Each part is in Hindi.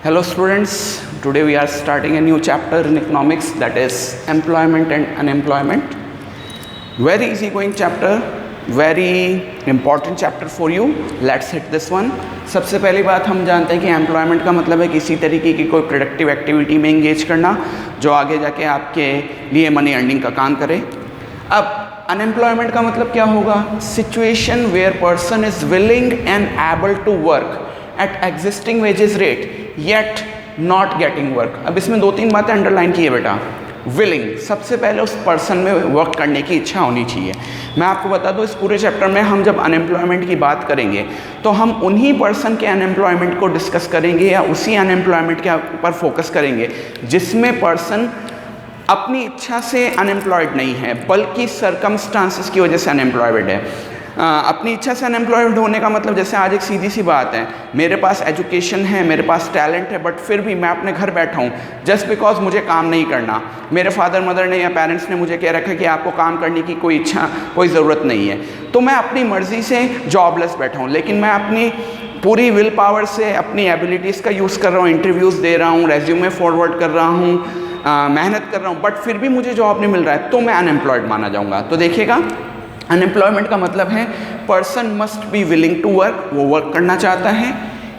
Hello students, today we are starting a new chapter in economics, that is employment and unemployment. Very easy going chapter, very important chapter for you. Let's hit this one. सबसे पहली बात हम जानते हैं कि एम्प्लॉयमेंट का मतलब है किसी तरीके की कोई प्रोडक्टिव एक्टिविटी में इंगेज करना जो आगे जाके आपके लिए मनी अर्निंग का काम करे। अब अनएम्प्लॉयमेंट का मतलब क्या होगा? Situation where person is willing and able to work at existing wages rate yet not getting work. अब इसमें दो तीन बातें अंडरलाइन की है बेटा। विलिंग, सबसे पहले उस पर्सन में वर्क करने की इच्छा होनी चाहिए। मैं आपको बता दूं, इस पूरे चैप्टर में हम जब अनएम्प्लॉयमेंट की बात करेंगे तो हम उन्हीं पर्सन के अनएम्प्लॉयमेंट को डिस्कस करेंगे या उसी अनएम्प्लॉयमेंट के ऊपर फोकस करेंगे जिसमें पर्सन अपनी इच्छा से अनएम्प्लॉयड नहीं है बल्कि सरकमस्टांसिस की वजह से अनएम्प्लॉयड है। अपनी इच्छा से अनएम्प्लॉयड होने का मतलब, जैसे आज एक सीधी सी बात है, मेरे पास एजुकेशन है, मेरे पास टैलेंट है, बट फिर भी मैं अपने घर बैठा हूँ जस्ट बिकॉज मुझे काम नहीं करना। मेरे फादर मदर ने या पेरेंट्स ने मुझे कह रखा है कि आपको काम करने की कोई इच्छा, कोई ज़रूरत नहीं है, तो मैं अपनी मर्ज़ी से जॉबलेस बैठा हूँ। लेकिन मैं अपनी पूरी विल पावर से अपनी एबिलिटीज़ का यूज़ कर रहा हूँ, इंटरव्यूज़ दे रहा हूँ, रेज्यूमे फॉरवर्ड कर रहा हूँ, मेहनत कर रहा हूँ, बट फिर भी मुझे जॉब नहीं मिल रहा है, तो मैं अनएम्प्लॉयड माना जाऊँगा। तो देखिएगा, अनएम्प्लॉयमेंट का मतलब है person must be willing to work, वो वर्क करना चाहता है।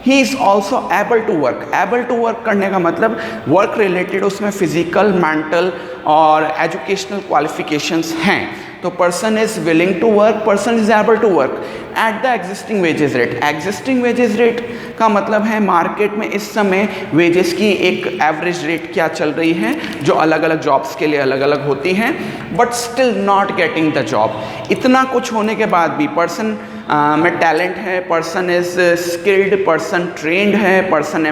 He is also able to work. Able to work करने का मतलब वर्क रिलेटेड उसमें फिजिकल, मेंटल और एजुकेशनल क्वालिफिकेशंस हैं। तो person is willing to work, person is able to work at the existing wages rate. Existing wages rate का मतलब है मार्केट में इस समय वेजेस की एक एवरेज रेट क्या चल रही है जो अलग अलग जॉब्स के लिए अलग अलग होती हैं, but still not getting the job. इतना कुछ होने के बाद भी पर्सन में टैलेंट है, person is skilled, person trend है, पर्सन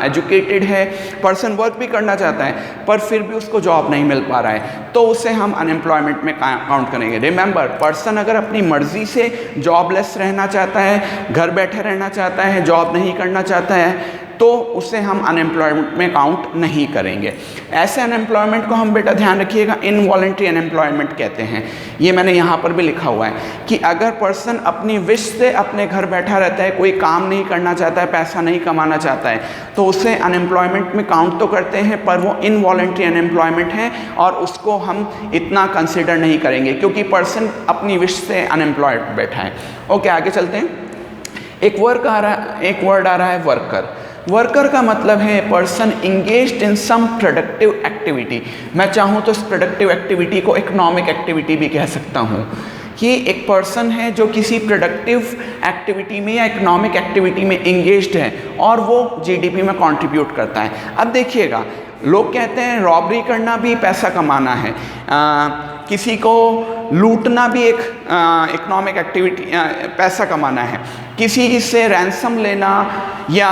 एजुकेटेड है, पर्सन वर्क भी करना चाहता है, पर फिर भी उसको जॉब नहीं मिल पा रहा है, तो उसे हम अनएम्प्लॉयमेंट में काउंट करेंगे। रिमेंबर, पर्सन अगर अपनी मर्जी से जॉबलेस रहना चाहता है, घर बैठे रहना चाहता है, जॉब नहीं करना चाहता है, तो उसे हम अनएम्प्लॉयमेंट में काउंट नहीं करेंगे। ऐसे अनएम्प्लॉयमेंट को हम बेटा ध्यान रखिएगा इनवॉलंटरी अनएम्प्लॉयमेंट कहते हैं। ये मैंने यहाँ पर भी लिखा हुआ है कि अगर पर्सन अपनी विश से अपने घर बैठा रहता है, कोई काम नहीं करना चाहता है, पैसा नहीं कमाना चाहता है, तो उसे अनएम्प्लॉयमेंट में काउंट तो करते हैं, पर वो इनवॉलंटरी अनएम्प्लॉयमेंट है और उसको हम इतना कंसिडर नहीं करेंगे क्योंकि पर्सन अपनी विश से अनएम्प्लॉयड बैठा है। ओके, आगे चलते हैं। एक वर्ड आ रहा है वर्कर। वर्कर का मतलब है पर्सन इंगेज्ड इन सम प्रोडक्टिव एक्टिविटी। मैं चाहूँ तो इस प्रोडक्टिव एक्टिविटी को इकोनॉमिक एक्टिविटी भी कह सकता हूँ कि एक पर्सन है जो किसी प्रोडक्टिव एक्टिविटी में या इकोनॉमिक एक्टिविटी में इंगेज्ड है और वो जीडीपी में कंट्रीब्यूट करता है। अब देखिएगा, लोग कहते हैं रॉबरी करना भी पैसा कमाना है, किसी को लूटना भी एक इकोनॉमिक एक्टिविटी, पैसा कमाना है, किसी से रैंसम लेना या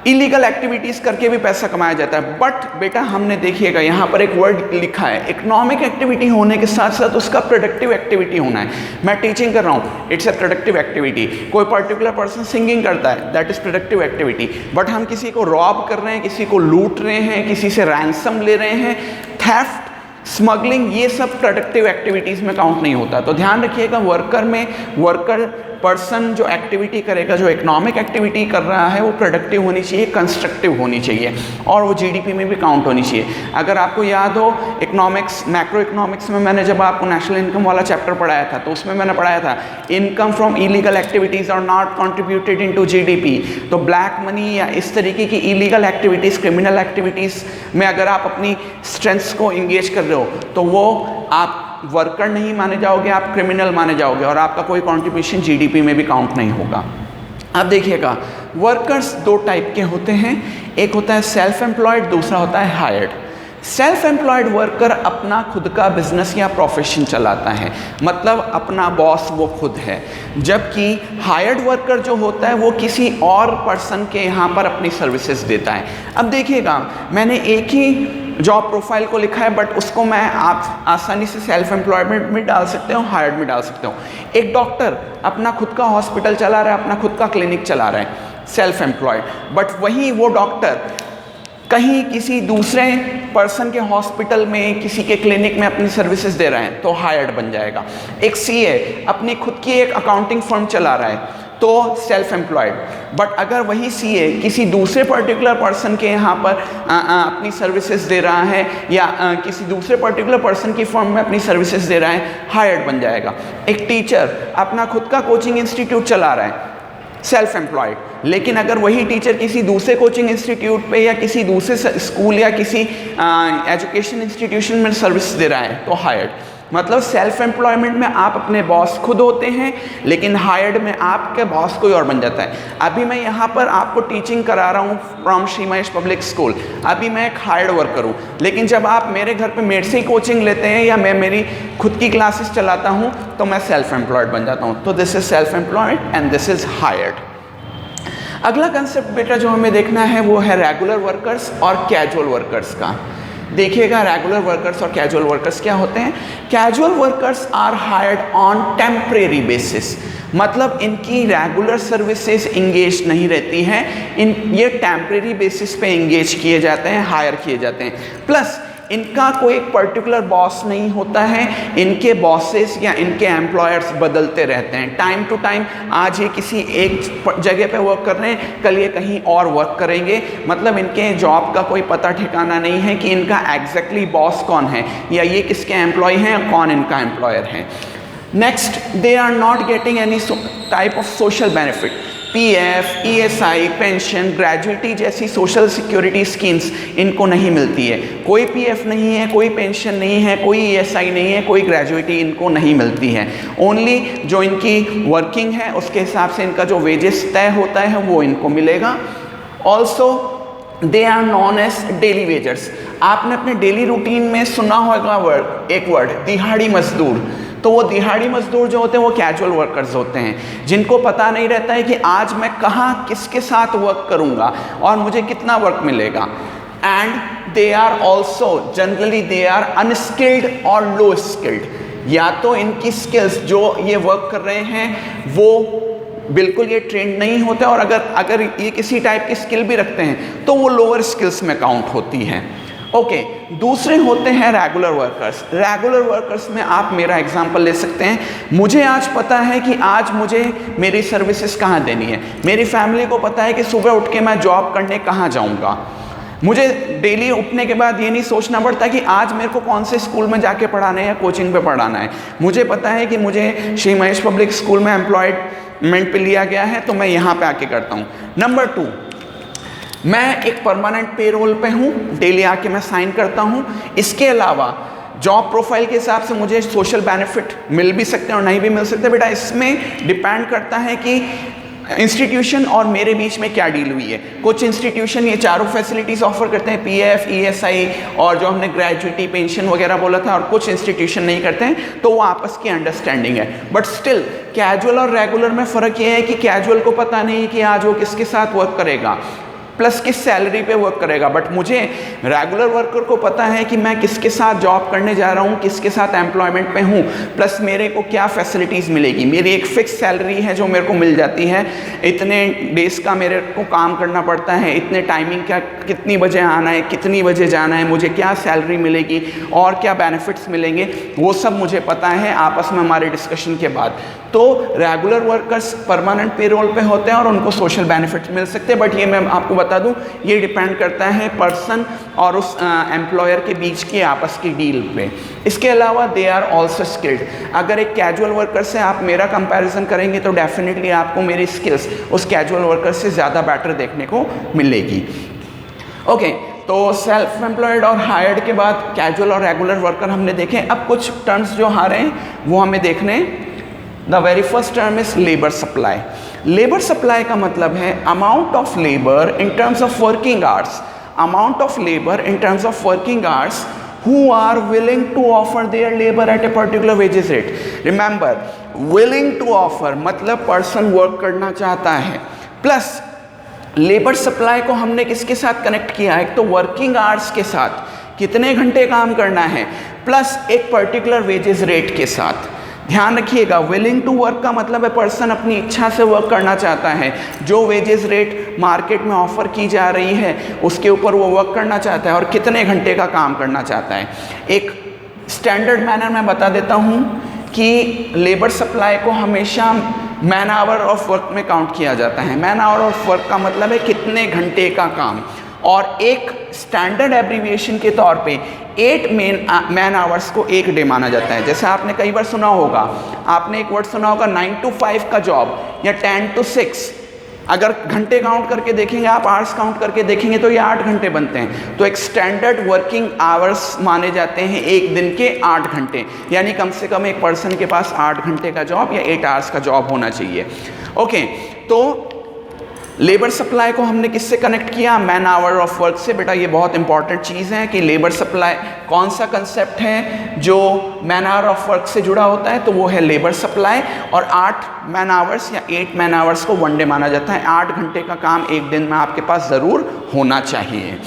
इलीगल एक्टिविटीज़ करके भी पैसा कमाया जाता है। बट बेटा हमने देखिएगा यहाँ पर एक वर्ड लिखा है, इकोनॉमिक एक्टिविटी होने के साथ साथ उसका प्रोडक्टिव एक्टिविटी होना है। मैं टीचिंग कर रहा हूँ, इट्स ए प्रोडक्टिव एक्टिविटी। कोई पर्टिकुलर पर्सन सिंगिंग करता है, that is productive activity. But हम किसी को रॉब कर रहे हैं, किसी को लूट रहे हैं, किसी से रैंसम ले रहे हैं, थेफ्ट, स्मगलिंग, ये सब प्रोडक्टिव एक्टिविटीज़ में काउंट नहीं होता। तो ध्यान रखिएगा, वर्कर में वर्कर पर्सन जो एक्टिविटी करेगा, जो इकोनॉमिक एक्टिविटी कर रहा है, वो प्रोडक्टिव होनी चाहिए, कंस्ट्रक्टिव होनी चाहिए और वो जीडीपी में भी काउंट होनी चाहिए। अगर आपको याद हो इकोनॉमिक्स, मैक्रो इकोनॉमिक्स में मैंने जब आपको नेशनल इनकम वाला चैप्टर पढ़ाया था तो उसमें मैंने पढ़ाया था income from illegal activities are not contributed into GDP. तो ब्लैक मनी या इस तरीके की इलीगल एक्टिविटीज़, क्रिमिनल एक्टिविटीज़ में अगर आप अपनी स्ट्रेंथ्स को इंगेज कर रहे हो तो वो आप वर्कर नहीं माने जाओगे, आप क्रिमिनल माने जाओगे और आपका कोई कंट्रीब्यूशन जीडीपी में भी काउंट नहीं होगा। अब देखिएगा, वर्कर्स दो टाइप के होते हैं, एक होता है सेल्फ एम्प्लॉयड, दूसरा होता है हायर्ड। सेल्फ एम्प्लॉयड वर्कर अपना खुद का बिजनेस या प्रोफेशन चलाता है, मतलब अपना बॉस वो खुद है, जबकि हायर्ड वर्कर जो होता है वो किसी और पर्सन के यहाँ पर अपनी सर्विसेज देता है। अब देखिएगा, मैंने एक ही जॉब प्रोफाइल को लिखा है बट उसको मैं आप आसानी से सेल्फ एम्प्लॉयमेंट में डाल सकते हो, हायर्ड में डाल सकते हो। एक डॉक्टर अपना खुद का हॉस्पिटल चला रहा है, अपना खुद का क्लिनिक चला रहा है, सेल्फ एम्प्लॉयड, बट वहीं वो डॉक्टर कहीं किसी दूसरे पर्सन के हॉस्पिटल में, किसी के क्लिनिक में अपनी सर्विसेज दे रहे हैं तो हायर्ड बन जाएगा। एक सीए अपनी खुद की एक अकाउंटिंग फर्म चला रहा है तो सेल्फ एम्प्लॉयड। बट अगर वही सीए किसी दूसरे पर्टिकुलर पर्सन के यहाँ पर अपनी सर्विसेज दे रहा है या किसी दूसरे पर्टिकुलर पर्सन की फर्म में अपनी सर्विसेज दे रहा है, हायर्ड बन जाएगा। एक टीचर अपना खुद का कोचिंग इंस्टीट्यूट चला रहा है, सेल्फ एम्प्लॉयड। लेकिन अगर वही टीचर किसी दूसरे कोचिंग इंस्टीट्यूट पे या किसी दूसरे स्कूल या किसी एजुकेशन इंस्टीट्यूशन में सर्विस दे रहा है तो हायर्ड। मतलब सेल्फ एम्प्लॉयमेंट में आप अपने बॉस खुद होते हैं, लेकिन हायर्ड में आपके बॉस कोई और बन जाता है। अभी मैं यहाँ पर आपको टीचिंग करा रहा हूँ from Shri Mahesh public school, अभी मैं एक हायर्ड वर्कर हूँ। लेकिन जब आप मेरे घर पे मेरे से ही कोचिंग लेते हैं या मैं मेरी खुद की क्लासेस चलाता हूँ तो मैं सेल्फ एम्प्लॉयड बन जाता हूँ। तो this is self employed and this is hired. अगला कंसेप्ट बेटा जो हमें देखना है वो है रेगुलर वर्कर्स और कैजुअल वर्कर्स का। देखिएगा रेगुलर वर्कर्स और कैजुअल वर्कर्स क्या होते हैं। Casual workers are hired on temporary basis, मतलब इनकी रेगुलर सर्विसेज इंगेज नहीं रहती हैं, ये टेम्परेरी बेसिस पे इंगेज किए जाते हैं, हायर किए जाते हैं। प्लस इनका कोई एक पर्टिकुलर बॉस नहीं होता है, इनके बॉसेस या इनके एम्प्लॉयर्स बदलते रहते हैं टाइम टू टाइम। आज ये किसी एक जगह पे वर्क कर रहे हैं, कल ये कहीं और वर्क करेंगे। मतलब इनके जॉब का कोई पता ठिकाना नहीं है कि इनका एग्जैक्टली बॉस कौन है या ये किसके एम्प्लॉय हैं, कौन इनका एम्प्लॉयर है। Next, they are not getting any type of social benefit. PF, ESI, pension, gratuity जैसी सोशल सिक्योरिटी स्कीम्स इनको नहीं मिलती है। कोई पीएफ नहीं है, कोई पेंशन नहीं है, कोई ईएसआई नहीं है, कोई ग्रेजुएटी इनको नहीं मिलती है। ओनली जो इनकी वर्किंग है उसके हिसाब से इनका जो वेजेस तय होता है वो इनको मिलेगा। Also they are known as daily wagers. आपने अपने डेली रूटीन में सुना होगा एक वर्ड दिहाड़ी मजदूर। तो वो दिहाड़ी मजदूर जो होते हैं वो कैजुअल वर्कर्स होते हैं, जिनको पता नहीं रहता है कि आज मैं कहाँ किसके साथ वर्क करूँगा और मुझे कितना वर्क मिलेगा। And they are also generally they are unskilled और लो स्किल्ड। या तो इनकी स्किल्स जो ये वर्क कर रहे हैं वो बिल्कुल ये ट्रेंड नहीं होते, और अगर ये किसी टाइप की स्किल भी रखते हैं तो वो लोअर स्किल्स में काउंट होती हैं। ओके, दूसरे होते हैं रेगुलर वर्कर्स। रेगुलर वर्कर्स में आप मेरा एग्जांपल ले सकते हैं। मुझे आज पता है कि आज मुझे मेरी सर्विसेज कहाँ देनी है, मेरी फैमिली को पता है कि सुबह उठ के मैं जॉब करने कहाँ जाऊँगा। मुझे डेली उठने के बाद ये नहीं सोचना पड़ता कि आज मेरे को कौन से स्कूल में जाके पढ़ाना है या कोचिंग पे पढ़ाना है। मुझे पता है कि मुझे श्री महेश पब्लिक स्कूल में एम्प्लॉयमेंट पे लिया गया है तो मैं यहाँ पे आके करता हूँ। नंबर 2, मैं एक परमानेंट पेरोल पे हूँ, डेली आके मैं साइन करता हूँ। इसके अलावा जॉब प्रोफाइल के हिसाब से मुझे सोशल बेनिफिट मिल भी सकते हैं और नहीं भी मिल सकते। बेटा इसमें डिपेंड करता है कि इंस्टीट्यूशन और मेरे बीच में क्या डील हुई है। कुछ इंस्टीट्यूशन ये चारों फैसिलिटीज़ ऑफर करते हैं, पीएफ, ईएसआई और जो हमने ग्रेजुएटी पेंशन वगैरह बोला था, और कुछ इंस्टीट्यूशन नहीं करते हैं, तो वो आपस की अंडरस्टैंडिंग है। बट स्टिल कैजुअल और रेगुलर में फ़र्क ये है कि कैजुअल को पता नहीं कि आज वो किसके साथ वर्क करेगा प्लस किस सैलरी पे वर्क करेगा, बट मुझे रेगुलर वर्कर को पता है कि मैं किसके साथ जॉब करने जा रहा हूँ, किसके साथ एम्प्लॉयमेंट पे हूँ, प्लस मेरे को क्या फैसिलिटीज़ मिलेगी। मेरी एक फिक्स सैलरी है जो मेरे को मिल जाती है, इतने डेज़ का मेरे को काम करना पड़ता है, इतने टाइमिंग का, कितनी बजे आना है, कितनी बजे जाना है, मुझे क्या सैलरी मिलेगी और क्या बेनिफिट्स मिलेंगे, वो सब मुझे पता है आपस में हमारे डिस्कशन के बाद। तो रेगुलर वर्कर्स परमानेंट पेरोल पे होते हैं और उनको सोशल बेनिफिट्स मिल सकते हैं, बट ये मैं आपको बता दूं ये डिपेंड करता है पर्सन और उस एम्प्लॉयर के बीच की आपस की डील पे। इसके अलावा दे आर ऑल्सो स्किल्ड। अगर एक कैजुअल वर्कर से आप मेरा कंपैरिजन करेंगे तो डेफिनेटली आपको मेरी स्किल्स उस कैजुअल वर्कर से ज़्यादा बेटर देखने को मिलेगी। ओके, तो सेल्फ एम्प्लॉयड और हायर्ड के बाद कैजुअल और रेगुलर वर्कर हमने देखे। अब कुछ टर्म्स जो आ रहे हैं वो हमें देखने। The very first term is labour supply. Labour supply का मतलब है amount of labour in terms of working hours, amount of labour in terms of working hours who are willing to offer their labor at a particular wages rate. Remember, willing to offer मतलब पर्सन वर्क करना चाहता है, प्लस लेबर सप्लाई को हमने किसके साथ कनेक्ट किया है, एक तो वर्किंग आवर्स के साथ, कितने घंटे काम करना है, प्लस एक पर्टिकुलर वेजेस रेट के साथ। ध्यान रखिएगा, विलिंग टू वर्क का मतलब है पर्सन अपनी इच्छा से वर्क करना चाहता है, जो वेजेस रेट मार्केट में ऑफर की जा रही है उसके ऊपर वो वर्क करना चाहता है और कितने घंटे का काम करना चाहता है। एक स्टैंडर्ड मैनर में बता देता हूँ कि लेबर सप्लाई को हमेशा मैन आवर ऑफ वर्क में काउंट किया जाता है। मैन आवर ऑफ वर्क का मतलब है कितने घंटे का काम, और एक स्टैंडर्ड एब्रीविएशन के तौर पे 8 मैन आवर्स को एक डे माना जाता है। जैसे आपने कई बार सुना होगा, आपने एक वर्ड सुना होगा 9 to 5 का जॉब या 10 to 6। अगर घंटे काउंट करके देखेंगे आप, आवर्स काउंट करके देखेंगे तो ये 8 घंटे बनते हैं। तो एक स्टैंडर्ड वर्किंग आवर्स माने जाते हैं एक दिन के 8 घंटे, यानी कम से कम एक पर्सन के पास 8 घंटे का जॉब या 8 आवर्स का जॉब होना चाहिए। ओके, तो लेबर सप्लाई को हमने किससे कनेक्ट किया? मैन आवर ऑफ वर्क से। बेटा ये बहुत इंपॉर्टेंट चीज़ है कि लेबर सप्लाई कौन सा कंसेप्ट है जो मैन आवर ऑफ वर्क से जुड़ा होता है, तो वो है लेबर सप्लाई। और 8 मैन आवर्स या 8 मैन आवर्स को वन डे माना जाता है। 8 घंटे का काम एक दिन में आपके पास ज़रूर होना चाहिए।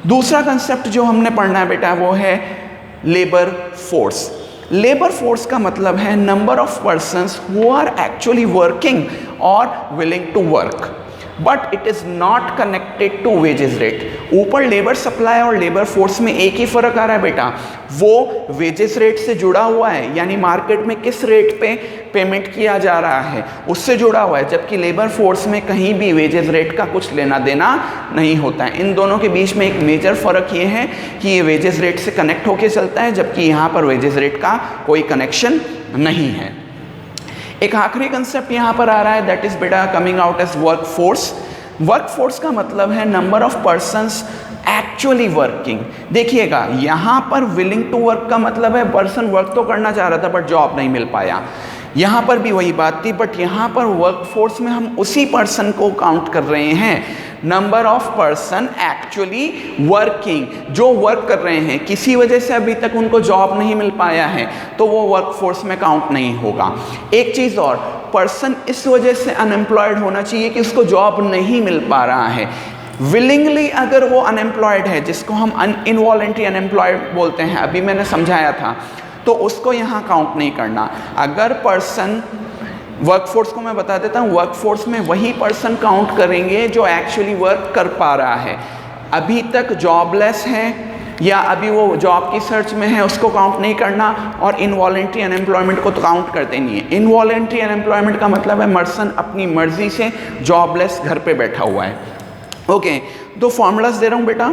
दूसरा कंसेप्ट जो हमने पढ़ना है बेटा वो है लेबर फोर्स। लेबर फोर्स का मतलब है number of persons who are actually working or willing to work, but it is not connected to wages rate. ऊपर लेबर सप्लाई और लेबर फोर्स में एक ही फ़र्क आ रहा है बेटा, वो वेजेस रेट से जुड़ा हुआ है, यानी मार्केट में किस रेट पे पेमेंट किया जा रहा है उससे जुड़ा हुआ है, जबकि लेबर फोर्स में कहीं भी वेजेस रेट का कुछ लेना देना नहीं होता है। इन दोनों के बीच में एक मेजर फ़र्क ये है कि ये वेजेस रेट से कनेक्ट होके चलता है, जबकि यहाँ पर वेजेस रेट का कोई कनेक्शन नहीं है। एक आखिरी कंसेप्ट यहाँ पर आ रहा है, दैट इज बेटा coming out as work force. Work force का मतलब है number of persons actually working. देखिएगा यहाँ पर विलिंग टू वर्क का मतलब है पर्सन वर्क तो करना चाह रहा था बट जॉब नहीं मिल पाया। यहाँ पर भी वही बात थी, बट यहाँ पर वर्क फोर्स में हम उसी पर्सन को काउंट कर रहे हैं, number of person actually working, जो वर्क कर रहे हैं, किसी वजह से अभी तक उनको जॉब नहीं मिल पाया है तो वो वर्क फोर्स में काउंट नहीं होगा। एक चीज़ और, पर्सन इस वजह से अनएम्प्लॉयड होना चाहिए कि उसको जॉब नहीं मिल पा रहा है। विलिंगली अगर वो अनएम्प्लॉयड है, जिसको हम इनवॉलंटरी अनएम्प्लॉयड बोलते हैं, अभी मैंने समझाया था, तो उसको यहाँ काउंट नहीं करना। अगर पर्सन, वर्कफोर्स को मैं बता देता हूँ, वर्कफोर्स में वही पर्सन काउंट करेंगे जो एक्चुअली वर्क कर पा रहा है, अभी तक जॉबलेस है या अभी वो जॉब की सर्च में है उसको काउंट नहीं करना, और इनवॉलंटरी अनएम्प्लॉयमेंट को तो काउंट करते नहीं है। इनवॉलंटरी अनएम्प्लॉयमेंट का मतलब है पर्सन अपनी मर्जी से जॉबलेस घर पे बैठा हुआ है। ओके, दो फॉर्मूलाज दे रहा हूँ बेटा।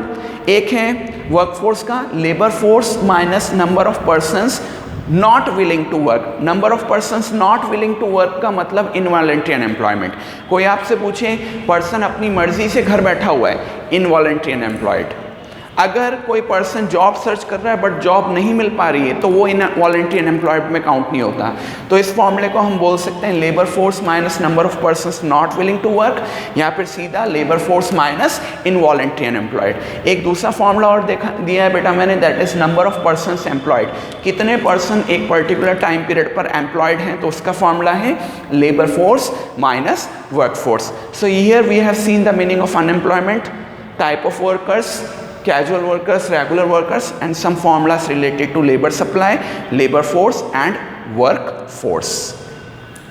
एक है वर्कफोर्स का, labour force minus number of persons not willing to work. Number of persons not willing to work का मतलब इनवॉलंटरी अनएम्प्लॉयमेंट। कोई आपसे पूछे पर्सन अपनी मर्जी से घर बैठा हुआ है, इनवॉलंटरी अनएम्प्लॉयड। अगर कोई पर्सन जॉब सर्च कर रहा है बट जॉब नहीं मिल पा रही है तो वो इनवॉलंटरी अनएम्प्लॉयड में काउंट नहीं होता। तो इस फॉर्मूले को हम बोल सकते हैं labour force minus number of persons not willing to work, या फिर सीधा labour force minus involuntary unemployed. एक दूसरा फॉर्मूला और दिया है बेटा मैंने, that is number of persons employed. कितने पर्सन एक पर्टिकुलर टाइम पीरियड पर एम्प्लॉयड हैं, तो उसका फॉर्मूला है labour force minus work force. So here we have seen the meaning of unemployment, type of workers, casual workers, regular workers, and some formulas related to labor supply, labor force and work force.